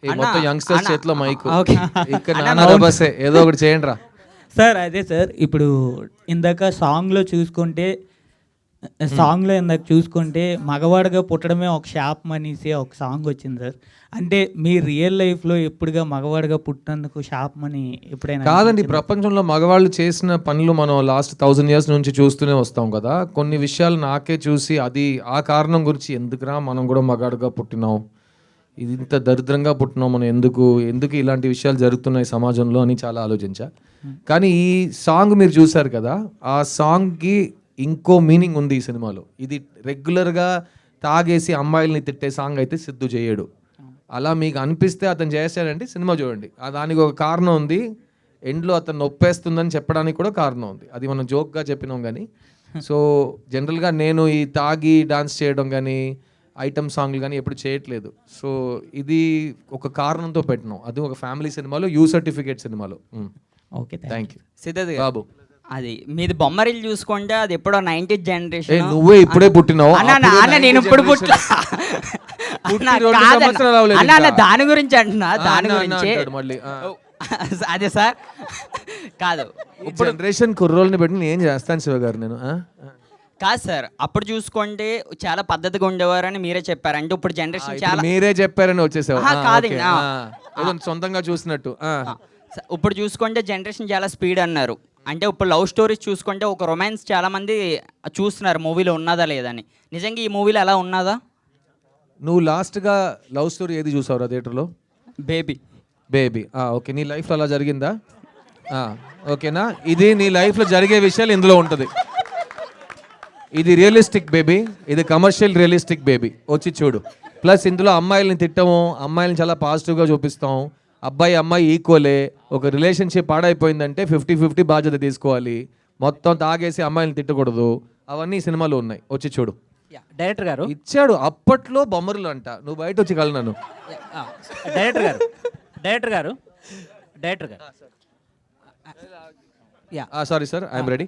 ఈ మొత్తం యంగ్స్టర్స్ చేతిలో మైక్. ఓకే. ఇక్కడ నానా బస్సే ఏదో ఒకటి చేయండి రా సార్. అదే సార్, ఇప్పుడు ఇందాక సాంగ్లో చూసుకుంటే మగవాడిగా పుట్టడమే ఒక శాపం అనేసి ఒక సాంగ్ వచ్చింది సార్. అంటే మీ రియల్ లైఫ్లో ఎప్పుడుగా మగవాడిగా పుట్టినందుకు శాపం అని ఎప్పుడైనా? కాదండి, ప్రపంచంలో మగవాళ్ళు చేసిన పనులు మనం లాస్ట్ 1000 years నుంచి చూస్తూనే వస్తాం కదా. కొన్ని విషయాలు నాకే చూసి అది ఆ కారణం గురించి ఎందుకురా మనం కూడా మగాడుగా పుట్టినాం, ఇది ఇంత దరిద్రంగా పుట్టినాం మనం, ఎందుకు ఇలాంటి విషయాలు జరుగుతున్నాయి సమాజంలో అని చాలా ఆలోచించా. కానీ ఈ సాంగ్ మీరు చూసారు కదా, ఆ సాంగ్కి ఇంకో మీనింగ్ ఉంది ఈ సినిమాలో. ఇది రెగ్యులర్గా తాగేసి అమ్మాయిల్ని తిట్టే సాంగ్ అయితే సిద్ధు చేయడు. అలా మీకు అనిపిస్తే అతను చేశాడంటే సినిమా చూడండి, దానికి ఒక కారణం ఉంది. ఎండ్లో అతను నొప్పేస్తుందని చెప్పడానికి కూడా కారణం ఉంది. అది మనం జోక్గా చెప్పినాం కానీ. సో జనరల్గా నేను ఈ తాగి డాన్స్ చేయడం కానీ ఐటమ్ సాంగ్లు కానీ ఎప్పుడు చేయట్లేదు. సో ఇది ఒక కారణంతో పెట్టినాం. అది ఒక ఫ్యామిలీ సినిమాలో, యూ సర్టిఫికేట్ సినిమాలో. ఓకే, థ్యాంక్ యూ సిద్ధార్థ్ బాబు. అది మీది బొమ్మరిల్లు చూసుకుంటే అది ఎప్పుడో 90th జనరేషన్. నువ్వే ఇప్పుడే పుట్టినావు. నేను ఇప్పుడు పుట్టిన దాని గురించి అంటున్నా, దాని గురించి మళ్ళీ అదే సార్. కాదు, ఇప్పుడు జనరేషన్ కుర్రోల్ని పెట్టి నేను ఏం చేస్తాను శివ గారు నేను. కాదు సార్, అప్పుడు చూసుకుంటే చాలా పద్ధతిగా ఉండేవారని మీరే చెప్పారు. అంటే ఇప్పుడు జనరేషన్ చాలా మీరే చెప్పారని వచ్చేసావు. కాదు, సొంతంగా చూసినట్టు. ఇప్పుడు చూసుకుంటే జనరేషన్ చాలా స్పీడ్ అన్నారు. అంటే ఇప్పుడు లవ్ స్టోరీస్ చూసుకుంటే ఒక రొమాన్స్ చాలా మంది చూస్తున్నారు మూవీలో ఉన్నదా లేదని. నిజంగా ఈ మూవీలో అలా ఉన్నదా? నువ్వు లాస్ట్గా లవ్ స్టోరీ ఏది చూసావురా థియేటర్లో? బేబీ. ఓకే, నీ లైఫ్లో అలా జరిగిందా? ఓకేనా, ఇది నీ లైఫ్లో జరిగే విషయాలు ఇందులో ఉంటుంది. ఇది రియలిస్టిక్ బేబీ, ఇది కమర్షియల్ రియలిస్టిక్ బేబీ. వచ్చి చూడు. ప్లస్ ఇందులో అమ్మాయిల్ని తిట్టము, అమ్మాయిల్ని చాలా పాజిటివ్గా చూపిస్తాం. అమ్మాయి ఈక్వలే. ఒక రిలేషన్షిప్ పాడైపోయిందంటే 50-50 బాధ్యత తీసుకోవాలి. మొత్తం తాగేసి అమ్మాయిని తిట్టకూడదు. అవన్నీ సినిమాలో ఉన్నాయి. వచ్చి చూడు. డైరెక్టర్ గారు ఇచ్చాడు అప్పట్లో బొమ్మరులు అంట. నువ్వు బయట వచ్చి కలనను. డైరెక్టర్ గారు సారీ సార్, ఐఎమ్ రెడీ.